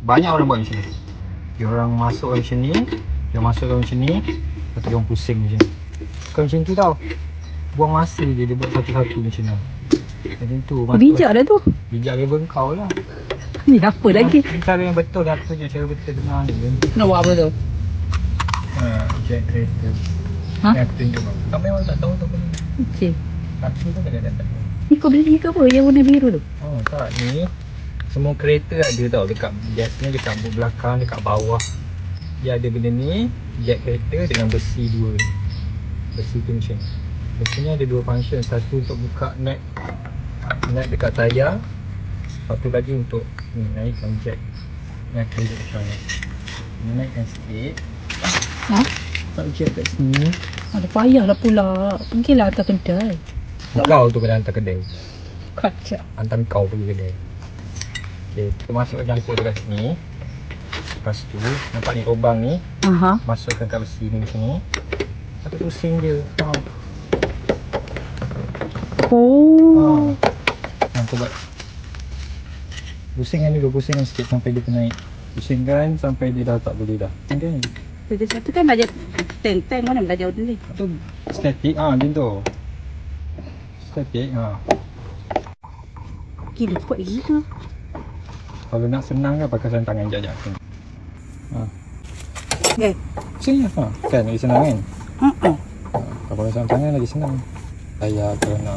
Banyak orang buat macam ni. Dia orang masukkan macam ni, dia masukkan macam ni, lepas tu dia orang pusing macam ni. Bukan macam tu tau. Buang masa je dia buat satu-satu macam ni. Macam tu. Bijak dah tu. Bijak level kau lah. Ni apa lagi? Cara yang betul dah tu je, cara betul benar ni. Nak buat apa tu? Jet kereta. Ha? Yang aku tunjuk kau. Kau memang tak tahu tu pun. Okey. Aku pun kadang-kadang tak tahu. Ni kau beli ke apa yang warna biru tu? Oh tak, ni semua kereta ada tau. Dekat biasanya dekat belakang, dekat bawah dia ada benda ni. Jet kereta dengan besi dua ni. Besi tu macam ni. Besi ni ada dua function. Satu untuk buka net dekat tayar. Satu lagi untuk ni, naikkan jet. Naik kereta macam ni. Ni naikkan sikit. Ha? Tak jet kat sini. Ada payahlah pula. Pergilah atas kedai. Kau tu kena hantar kedai. Kacau. Hantar kau pergi kedai. Okay, kita masukkan jangkau dekat sini. Lepas tu, nampak ni lubang ni. Aha. Masukkan kat besi ni macam ni. Lepas tu pusing dia. Oh. Nampak buat. Pusingkan dulu, pusingkan sikit sampai dia naik. Pusingkan sampai dia dah tak boleh dah. Pusingkan. Kerja satu kan belajar tank mana belajar ni? Tu statik, macam tu. Statik, Gila kuat gila. Kalau nak senang kan pakai tangan jajak sini. Okay. Sini kan lagi senang kan? Uh-uh. Kalau pakai tangan lagi senang. Saya kena